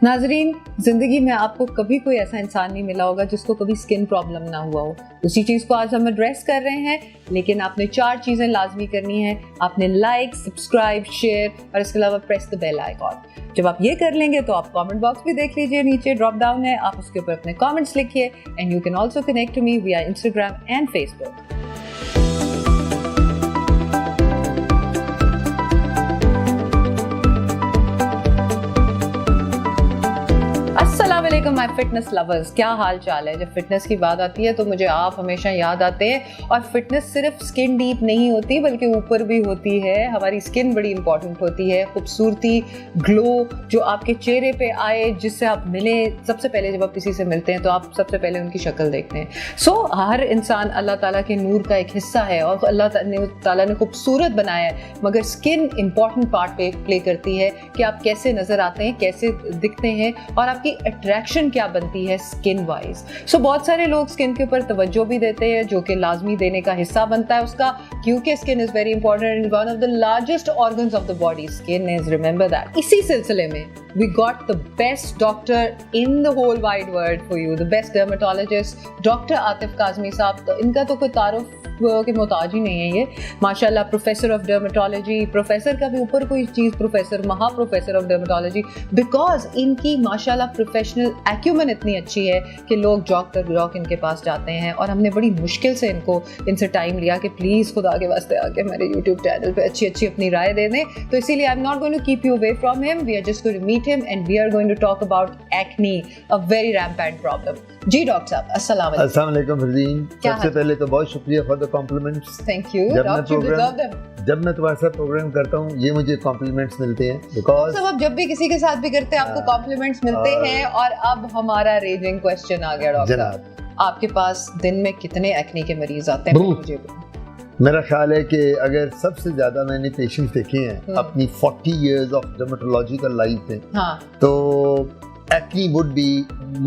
नाजरीन, जिंदगी में आपको कभी कोई ऐसा इंसान नहीं मिला होगा जिसको कभी स्किन प्रॉब्लम ना हुआ हो। उसी चीज़ को आज हम एड्रेस कर रहे हैं, लेकिन आपने 4 चीज़ें लाजमी करनी है। आपने लाइक, सब्सक्राइब, शेयर और इसके अलावा प्रेस द बेल आइकॉन। जब आप ये कर लेंगे तो आप कमेंट बॉक्स भी देख लीजिए, नीचे ड्रॉप डाउन है, आप उसके ऊपर अपने कमेंट्स लिखिए and you can also connect to me via Instagram and Facebook. अस्सलामुअलैकुम माय फिटनेस लवर्स, क्या हाल चाल है। जब फिटनेस की बात आती है तो मुझे आप हमेशा याद आते हैं। और फिटनेस सिर्फ स्किन डीप नहीं होती बल्कि ऊपर भी होती है। हमारी स्किन बड़ी इंपॉर्टेंट होती है। खूबसूरती, ग्लो जो आपके चेहरे पे आए, जिससे आप मिले। सबसे पहले जब आप किसी से मिलते हैं तो आप सबसे पहले उनकी शक्ल देखते हैं। हर इंसान अल्लाह ताला के नूर का एक हिस्सा है और अल्लाह ताला ने खूबसूरत बनाया है, मगर स्किन इंपॉर्टेंट पार्ट प्ले करती है कि आप कैसे नजर आते हैं, कैसे दिखते हैं और आपकी अट्रैक्शन क्या बनती है स्किन वाइज। बहुत सारे लोग स्किन के ऊपर तवज्जो भी देते हैं, जो कि लाजमी देने का हिस्सा बनता है उसका, क्योंकि skin is very important and one of the largest organs of the body. Skin is, remember that. इसी सिलसिले में we got the best doctor in the whole wide world for you, the best dermatologist, doctor Atif Kazmi साहब। तो इनका तो कोई तारुफ के मोहताज ही नहीं है। ये माशाल्लाह प्रोफेसर ऑफ डर्मेटोलॉजी, प्रोफेसर का भी ऊपर कोई चीज़ प्रोफेसर, महा प्रोफेसर ऑफ डर्मेटोलॉजी, बिकॉज इनकी माशाल्लाह प्रोफेशनल एक्यूमेन इतनी अच्छी है कि लोग जॉक इनके पास जाते हैं। और हमने बड़ी मुश्किल से इनसे टाइम लिया कि प्लीज़ खुदा के वास्ते आके मेरे यूट्यूब चैनल पे अच्छी अपनी राय दे दें। तो इसीलिए I am not going to keep you away from him, we are just going to meet him and we are going to talk about acne, a very rampant problem. जी doctor साहब, अस्सलाम वालेकुम। अस्सलाम वालेकुम फरदीन। सबसे पहले तो बहुत शुक्रिया for the compliments. Thank you doctor, you deserve them। जब मैं तुम्हारे साथ प्रोग्राम करता हूँ ये मुझे कॉम्प्लीमेंट्स मिलते हैं, बिकॉज सब आप जब भी किसी के साथ भी करते हैं आपको कॉम्प्लीमेंट्स मिलते हैं। और अब हमारा रेजिंग क्वेश्चन आ गया डॉक्टर, आपके पास दिन में कितने एक्ने के मरीज आते हैं? मुझे मेरा ख्याल है कि अगर सबसे ज्यादा मैंने पेशेंट्स देखे हैं अपनी 40 इयर्स ऑफ डर्मेटोलॉजिकल लाइफ में, तो acne would be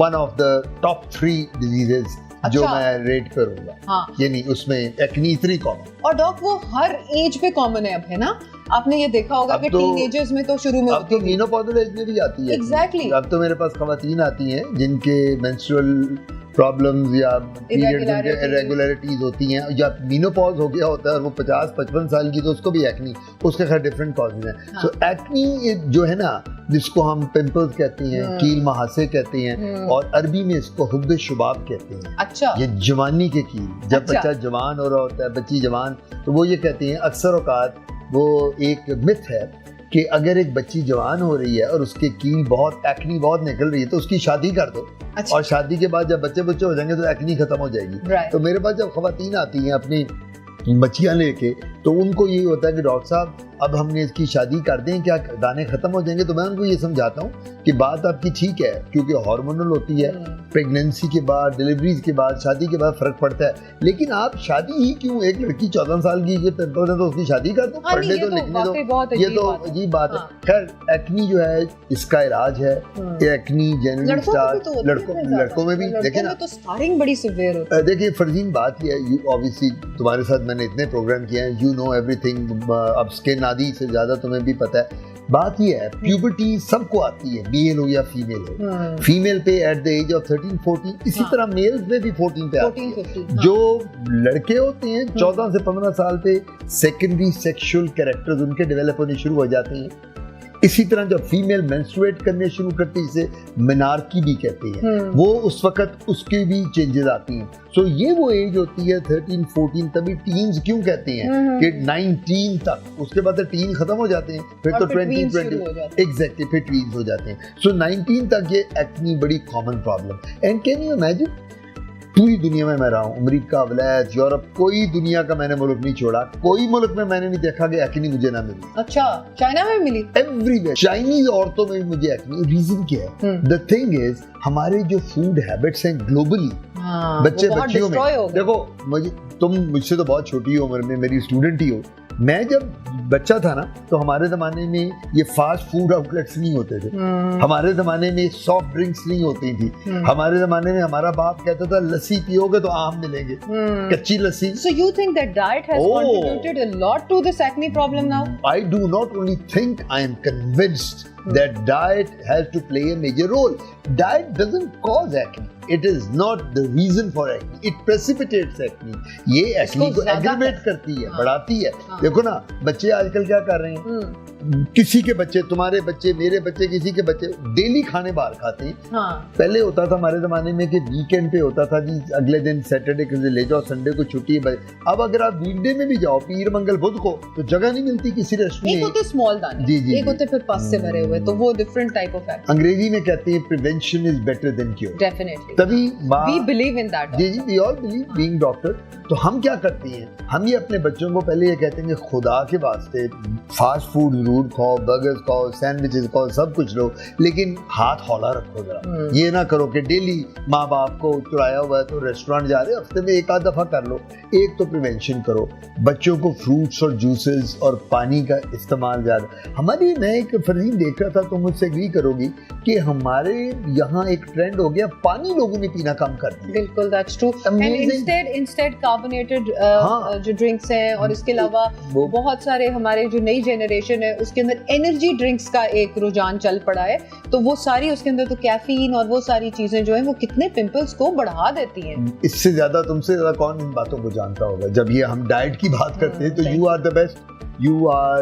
one of the top 3 diseases जो मैं रेट करूंगा। यानी उसमें एक्ने इतनी कॉमन। और डॉक्टर वो हर एज पे कॉमन है अब, है ना? आपने ये देखा होगा कि टीनेजर्स में तो शुरू में होती है, मेनोपॉजल एज में भी आती है। एग्जैक्टली। अब तो मेरे पास खवातीन आती हैं जिनके मेंस्ट्रुअल प्रॉब्लम्स या पीरियड्स इरेगुलरिटीज होती हैं, या मेनोपॉज हो गया होता है और वो 50-55 साल की, तो उसको भी एक्ने, उसके खैर डिफरेंट कॉजेज हैं। सो एक्ने जो है ना, जिसको हम पिंपल्स कहते हैं, कील महासे कहते हैं, और अरबी में इसको हुब्ब शुबाब कहते हैं। अच्छा। ये जवानी के कील, जब बच्चा जवान हो रहा होता है, बच्ची जवान, तो वो ये कहते हैं, अक्सर औकात वो एक मिथ है कि अगर एक बच्ची जवान हो रही है और उसके कील बहुत, एक्नी बहुत निकल रही है, तो उसकी शादी कर दो। अच्छा। और शादी के बाद जब बच्चे हो जाएंगे तो एक्नी खत्म हो जाएगी। तो मेरे पास जब खवातीन आती हैं अपनी बच्चियां लेके, तो उनको ये होता है कि डॉक्टर साहब अब हमने इसकी शादी कर दें, क्या दाने खत्म हो जाएंगे? तो मैं उनको ये समझाता हूँ कि बात आपकी ठीक है, क्योंकि हार्मोनल होती है, प्रेगनेंसी के बाद, डिलीवरीज के बाद, शादी के बाद फर्क पड़ता है। लेकिन आप शादी ही क्यों, एक लड़की 14 साल की के पिंपल्स है तो उसकी शादी कर दो, पढ़ने तो लिखने दो, ये तो अजीब बात है। खैर एक्नी जो है इसका इलाज है, एक्नी जनरली स्टार्ट लड़कों में भी, लेकिन तो स्टार्टिंग बड़ी सीवियर होती है। देखिए फरजीन, बात ये है, ऑब्वियसली तुम्हारे साथ मैंने इतने प्रोग्राम किए हैं, यू नो एवरीथिंग, अब स्किन आदि से ज्यादा तुम्हें भी पता है। बात ये है, प्यूबर्टी सबको आती है, मेल हो या फीमेल हो। फीमेल पे एट द एज ऑफ 13-14, इसी तरह मेल्स में भी 14 पे आती है। जो लड़के होते हैं 14 से 15 साल पे सेकेंडरी सेक्सुअल कैरेक्टर्स उनके डेवलप होने शुरू हो जाते हैं। इसी तरह जब फीमेल मेंस्ट्रुएट करने शुरू करती है, इसे मेनार्की भी कहते हैं, वो उस वक्त उसकी भी चेंजेस आती हैं। सो ये वो एज होती है 13-14, तभी टीन्स क्यों कहते हैं कि 19 तक, उसके बाद टीन खत्म हो जाते हैं, फिर तो 20 एग्जैक्टली, फिर ट्वीन्स हो जाते हैं। सो 19 तक ये एक्ने बड़ी common problem. And can you imagine, पूरी दुनिया में मैं रहा हूँ, अमेरिका, वलायत, यूरोप, कोई दुनिया का मैंने मुल्क नहीं छोड़ा, कोई मुल्क में मैंने नहीं देखा कि एक्ने मुझे ना मिली। अच्छा, चाइना में मिली? एवरीवेयर। चाइनीज औरतों में भी मुझे एक्ने। रीजन क्या है? द थिंग इज, हमारे जो फूड हैबिट्स हैं ग्लोबली, बच्चियों में, देखो तुम मुझसे तो बहुत छोटी उम्र में मेरी स्टूडेंट ही हो, मैं जब बच्चा था ना, तो हमारे जमाने में ये फास्ट फूड आउटलेट्स नहीं होते थे, हमारे जमाने में सॉफ्ट ड्रिंक्स नहीं होती थी, हमारे जमाने में हमारा बाप कहता था लस्सी पियोगे तो आम मिलेंगे, कच्ची लस्सी। So you think that diet has contributed a lot to this acne problem now? I do not only think, I am convinced that diet has to play a major role. Diet doesn't cause acne. It is not the reason for acne. It precipitates acne. ये acne को aggravate करती है, बढ़ाती है. देखो ना, बच्चे आजकल क्या कर रहे हैं? किसी के बच्चे, तुम्हारे बच्चे, मेरे बच्चे, किसी के बच्चे डेली खाने बाहर खाते हैं. पहले होता था हमारे जमाने में कि वीकेंड पे होता था जी, अगले दिन सैटरडे को ले जाओ, संडे को छुट्टी है. अब अगर आप वीकडे में भी जाओ, पीर मंगल बुध को, तो जगह नहीं मिलती किसी रेस्टोरेंट में. एक होते स्मॉल दाने, जी जी, एक होते फिर पस से भरे हुए, तो वो डिफरेंट टाइप ऑफ एक्ने. अंग्रेजी में कहते हैं prevention is better than cure. Definitely. तभी वी बिलीव इन दैट. जी जी, we all believe, being doctor. तो हम क्या करते हैं, हम ये अपने बच्चों को पहले ये कहते हैं कि खुदा के वास्ते फास्ट फूड जरूर खाओ, बर्गर्स खाओ, सैंडविचेस खाओ, सब कुछ लो, लेकिन हाथ हौला रखो जरा. ये ना करो कि डेली माँ बाप को चुराया हुआ है तो रेस्टोरेंट जा रहे हो, हफ्ते में एक आध दफा कर लो. एक तो प्रिवेंशन करो, बच्चों को फ्रूट्स और जूसेस और पानी का इस्तेमाल ज्यादा. हमारी, मैं एक फरजीन देख रहा था, तो मुझसे एग्री करोगी कि हमारे यहाँ एक ट्रेंड हो गया, पानी लोगों ने पीना कम कर दिया. बिल्कुल, that's true. And instead carbonated जो ड्रिंक्स हैं, और इसके अलावा बहुत सारे हमारे जो नई जनरेशन है उसके अंदर एनर्जी ड्रिंक्स का एक रुझान चल पड़ा है. तो वो सारी उसके अंदर तो कैफीन और वो सारी चीजें जो हैं वो कितने पिंपल्स को बढ़ा देती हैं. इससे ज्यादा, तुमसे ज्यादा कौन इन बातों को जानता होगा. जब ये हम डाइट की बात करते हैं तो you are the best. You are,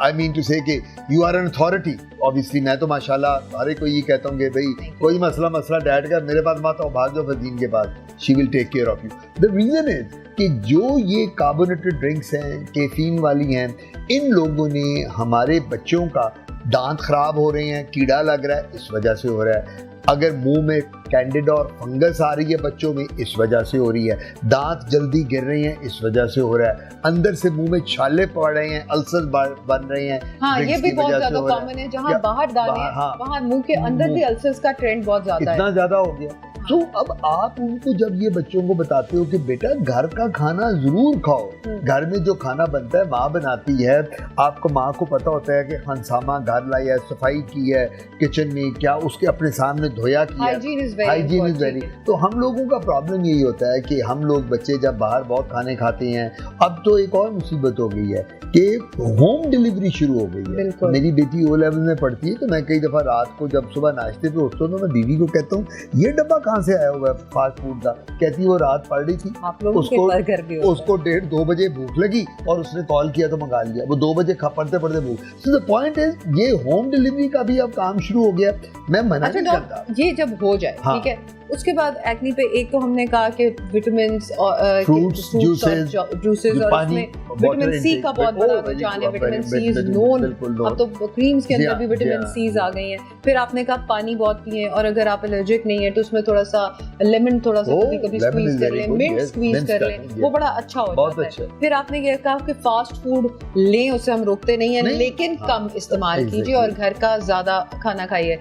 I mean to say कि you are an authority. Obviously मैं तो माशाल्लाह हर एक को ये कहता हूँ कि भाई कोई मसला डाइट का, मेरे पास मत आओ, भाग जाओ फरदीन के पास. She will take care of you. The reason is कि जो ये कार्बोनेटेड ड्रिंक्स हैं, कैफीन वाली हैं, इन लोगों ने हमारे बच्चों का दांत खराब हो रहे हैं, कीड़ा लग रहा है, इस वजह से हो रहा है. अगर मुंह में कैंडिडा और फंगस आ रही है बच्चों में, इस वजह से हो रही है. दांत जल्दी गिर रहे हैं, इस वजह से हो रहा है. अंदर से मुंह में छाले पड़ रहे हैं, अल्सर बन रहे हैं. हाँ, ये भी बहुत ज्यादा कॉमन है. जहाँ बाहर दाने हैं, वहाँ मुंह के अंदर भी अल्सर्स का ट्रेंड बहुत ज्यादा है. इतना ज्यादा हो गया. तो अब आप उनको जब ये बच्चों को बताते हो कि बेटा घर का खाना जरूर खाओ, घर में जो खाना बनता है माँ बनाती है, आपको माँ को पता होता है कि हंसामा घर लाया है, सफाई की है, किचन में क्या उसके अपने सामने धोया किया. Hygiene is very. तो हम लोगों का प्रॉब्लम यही होता है कि हम लोग बच्चे जब बाहर बहुत खाने खाते हैं. अब तो एक और मुसीबत हो गई है कि होम डिलीवरी शुरू हो गई है. मेरी बेटी ओ लेवल में पढ़ती है, तो मैं कई दफा रात को जब सुबह नाश्ते पे उठता हूँ तो मैं बीवी को कहता हूँ ये डब्बा कहाँ से आया हुआ है फास्ट फूड का. कहती है वो रात पढ़ रही थी, उसको 1:30-2 बजे भूख लगी और उसने कॉल किया तो मंगा लिया. वो 2 बजे पढ़ते भूख. सो द पॉइंट इज ये होम डिलीवरी का भी अब काम शुरू हो गया. मैं मना नहीं करता. ये जब हो जाए, ठीक है, उसके बाद एक्ने पे एक तो हमने कहा कि विटामिन्स और फ्रूट्स, जूसेस और उसमें विटामिन सी का बहुत बड़ा रुझान है. Vitamin C is known. अब तो क्रीम्स के अंदर भी विटामिन सीज आ गई हैं. फिर आपने कहा पानी बहुत पिए, और अगर आप एलर्जिक नहीं है तो उसमें थोड़ा सा लेमन थोड़ा सा कभी स्क्वीज कर लें, मिंट स्क्वीज कर लें, वो बड़ा अच्छा हो जाता है. फिर आपने ये कहा कि फास्ट फूड लें, उसे हम रोकते नहीं है, लेकिन कम इस्तेमाल कीजिए और घर का ज्यादा खाना खाइए.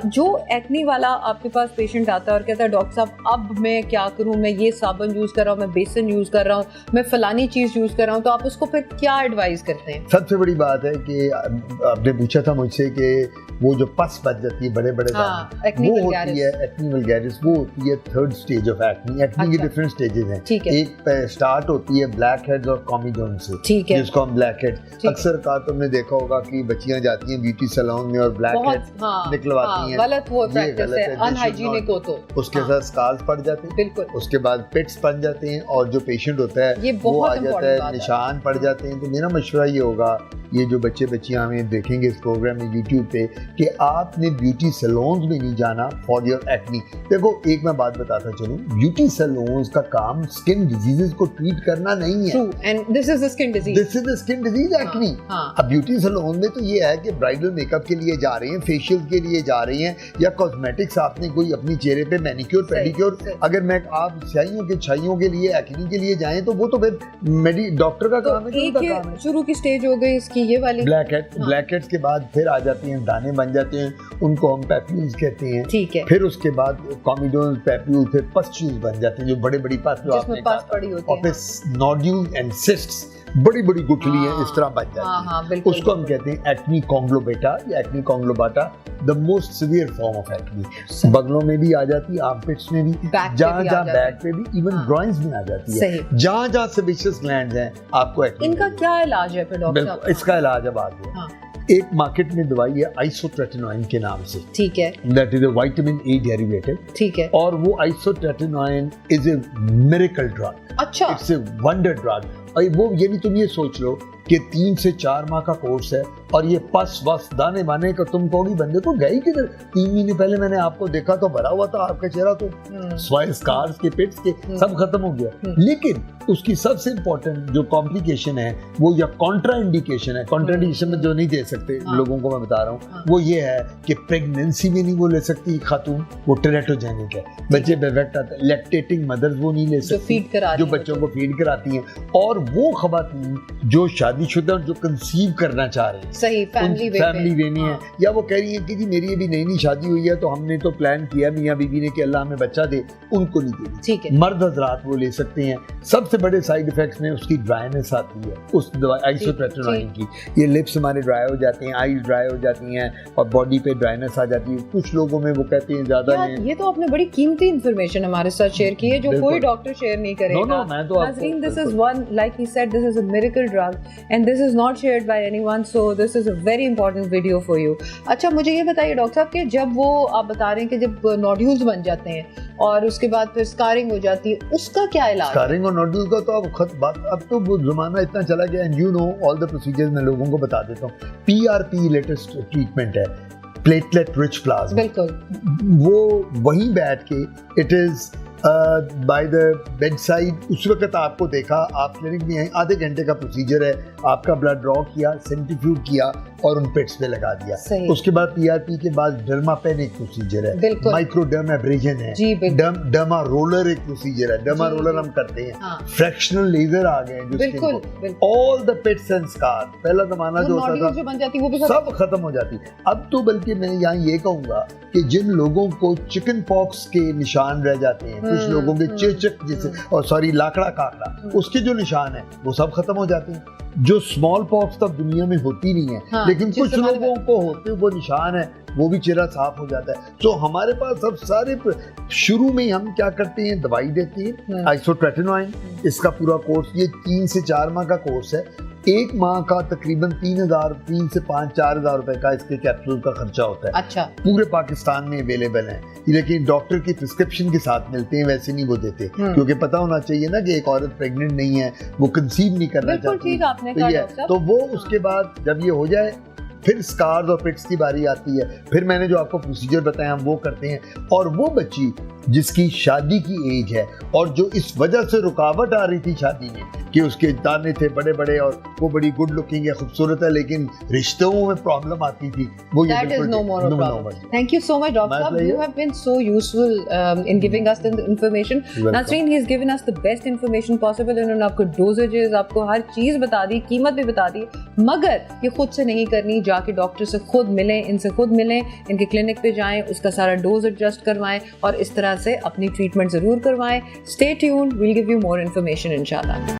जो एक्ने वाला आपके पास पेशेंट आता है और कहता है डॉक्टर साहब अब मैं क्या करूं, मैं ये साबुन यूज कर रहा हूं, मैं बेसन यूज कर रहा हूं, मैं फलानी चीज यूज कर रहा हूं, तो आप उसको फिर क्या एडवाइस करते हैं? सबसे बड़ी बात है कि आपने पूछा था मुझसे कि वो जो पस बच जाती है बड़े बड़े दाने, वो होती है एक्ने वल्गैरिस. वो होती है third stage of acne. Acne के डिफरेंट स्टेजेस हैं. एक स्टार्ट होती है ब्लैक हेड्स और कॉमीडोन से, जिसको हम ब्लैक हेड. अक्सर का तुमने देखा होगा कि बच्चियां जाती हैं ब्यूटी सैलून में और ब्लैक हेड निकलवाती हैं. गलत वो प्रैक्टिस है, अनहाइजीनिक हो. तो उसके साथ स्कार्स पड़ जाते हैं. बिल्कुल. उसके बाद पिट्स बन जाते हैं, और जो पेशेंट होता है वो आ जाता है, निशान पड़ जाते हैं. तो मेरा मशवरा ये होगा, ये जो बच्चे बच्चियां हमें देखेंगे इस प्रोग्राम में यूट्यूब पे, कि आपने ब्यूटी सैलून्स में नहीं जाना फॉर योर एक्ने. देखो एक मैं बात बताता चलूं, ब्यूटी सैलून्स का काम स्किन डिजीजेस को ट्रीट करना नहीं है. True. And this is the skin disease. This is the skin disease acne. अब ब्यूटी सैलून में तो ये है कि ब्राइडल मेकअप के लिए जा रहे हैं, फेशियल के लिए जा रहे हैं, या कॉस्मेटिक्स आपने कोई अपनी चेहरे पे मैनिक्योर पेडिक्योर. अगर मैं आप स्याहियों के छाइयों के लिए, एक्ने के लिए जाएं तो वो तो फिर डॉक्टर का काम है. एक शुरू की स्टेज हो गई इसकी ये वाली ब्लैक हेड. ब्लैक हेड्स के बाद फिर आ जाती हैं दाने बन जाते हैं, उनको हम पैप्यूल्स कहते हैं. ठीक है. फिर उसके बाद कॉमीडोन, पैप्यूल, फिर पस्ट्यूल्स बन जाते हैं, जो बड़ी बड़ी पस जो आपने कहा, और फिर नोड्यूल एंड सिस्ट्स, बड़ी बड़ी गुठलियां इस तरह बन जाती हैं. उसको हम कहते हैं एक्ने कॉन्ग्लोबेटा या acne conglobata, the most severe form of acne. बगलों में भी आ जाती है, आर्मपिट्स में भी, जहाँ जहाँ बैक पे भी, इवन ग्रॉइंस में आ जाती है. जहाँ जहाँ सेबेशियस ग्लैंड्स हैं आपको एक्ने. इनका क्या इलाज है फिर डॉक्टर साहब? इसका इलाज अब आ गया. एक मार्केट में दवाई है आइसोट्रेटिनोइन के नाम से, ठीक है, that is a vitamin A derivative, ठीक है, और वो isotretinoin is a miracle drug, अच्छा, इट्स ए वंडर ड्रग। और वो यानी तुम ये सोच लो कि 3 से 4 माह का कोर्स है और ये पस वस दाने बाने का, तुम कहोगी बंदे को गई किधर, 3 महीने पहले मैंने आपको देखा तो भरा हुआ था आपका चेहरा, तो स्वाइल स्कार्स के, पिट्स के सब खत्म हो गया। लेकिन उसकी सबसे इंपॉर्टेंट जो कॉम्प्लिकेशन है वो, या कॉन्ट्रा इंडिकेशन है, कॉन्ट्रा इंडिकेशन में जो नहीं दे सकते लोगों को मैं बता रहा हूँ, वो ये है कि प्रेगनेंसी में नहीं वो ले सकती खातून, वो टेरेटोजेनिक है, बच्चे बेवेक्ट आते हैं, लैक्टेटिंग मदर्स वो नहीं ले सकती, जो बच्चों को फीड कराती हैं, और वो खवातीन जो शादीशुदा जो कंसीव करना चाह रहे हैं, सही फैमिली वे में है, या वो कह रही है कि जी मेरी अभी नई शादी हुई है तो हमने तो प्लान किया मियां बीवी ने कि अल्लाह हमें बच्चा दे, उनको नहीं देनी, ठीक है। मर्द हजरात वो ले सकते हैं। सबसे बड़े साइड इफेक्ट्स में उसकी ड्राइनेस आती है उस दवाई आइसोट्रेटिनोइन की, ये लिप्स हमारे ड्राई हो जाते हैं, आईज ड्राई हो जाती हैं और बॉडी पे ड्राइनेस आ जाती है। कुछ लोगों में वो कहते हैं ज्यादा है। ये तो आपने बड़ी कीमती इंफॉर्मेशन हमारे साथ शेयर की है जो कोई डॉक्टर शेयर नहीं करेगा। नो, मैं तो नाज़रीन, this is one, like he said, this is a miracle drug and this is not shared by anyone, so this is a very important video for you. अच्छा, मुझे ये बताइए डॉक्टर साहब कि जब वो आप बता रहे हैं कि जब नोड्यूल्स बन जाते हैं और उसके बाद फिर स्कारिंग हो जाती है, उसका क्या इलाज है? स्कारिंग और नोड्यूल का तो अब तो वो ज़माना इतना चला गया, and you know all the procedures मैं लोगों को बता देता हूँ। PRP लेटेस्ट ट्रीटमेंट है, प्लेटलेट रिच प्लाज्मा, बिल्कुल, वो वहीं बैठ के it is by the bed side, उस वक्त आपको देखा, आप क्लिनिक में आए, आधे घंटे का प्रोसीजर है, आपका ब्लड ड्रॉ किया, सेंट्रीफ्यूज किया और उन पेट्स पे लगा दिया। उसके बाद PRP के बाद डर्मापेन एक प्रोसीजर है, माइक्रोडर्म एब्रेजन है, डर्मा रोलर एक प्रोसीजर है, डर्मा रोलर हम करते हैं, फ्रैक्शनल लेजर आ गए हैं, all the pets and scar. पहला जमाना जो होता था बन जाती, वो भी सब खत्म हो जाती। अब तो बल्कि मैं यहाँ ये कहूँगा कि जिन लोगों को चिकन पॉक्स के निशान रह जाते हैं, कुछ लोगों के चेचक जैसे, और सॉरी लाकड़ा काकड़ा, उसके जो निशान है वो सब खत्म हो जाते हैं। जो स्मॉल पॉक्स तब दुनिया में होती नहीं है, लेकिन कुछ लोगों को होते वो निशान है, वो भी चेहरा साफ हो जाता है। तो हमारे पास अब सारे शुरू में हम क्या करते हैं, दवाई देती है आइसोट्रेटिनोइन, इसका पूरा कोर्स, ये 3 से 4 माह का कोर्स है। 1 माह का तकरीबन 3 से 4 हज़ार रुपए का इसके कैप्सूल का खर्चा होता है। अच्छा, पूरे पाकिस्तान में अवेलेबल है, लेकिन डॉक्टर की प्रिस्क्रिप्शन के साथ मिलते हैं, वैसे नहीं वो देते, क्योंकि पता होना चाहिए ना कि एक औरत प्रेग्नेंट नहीं है, वो कंसीव नहीं करना चाहती, तो वो उसके बाद जब ये हो जाए फिर स्कार्स और पिट्स की बारी आती है। फिर मैंने जो आपको प्रोसीजर बताया हम वो करते हैं, और वो बच्ची जिसकी शादी की एज है और जो इस वजह से रुकावट आ रही थी शादी में कि उसके दाने थे बड़े बड़े और वो बड़ी गुड लुकिंग है, खूबसूरत है, लेकिन रिश्तों में प्रॉब्लम आती थी, वो ये That is no more a problem. Thank you so much, Doctor Saab. You have been so useful in giving us the information. Nasreen, he has given us the best information possible. इन्होंने आपको dosages, आपको हर चीज बता दी, कीमत भी बता दी, मगर ये खुद से नहीं करनी, जाके डॉक्टर से खुद मिलें, इनसे खुद मिलें, इनके क्लिनिक पे जाएं, उसका सारा डोज एडजस्ट करवाएं और इस तरह से अपनी ट्रीटमेंट जरूर करवाएं। Stay tuned, we'll give you more information इंशाल्लाह।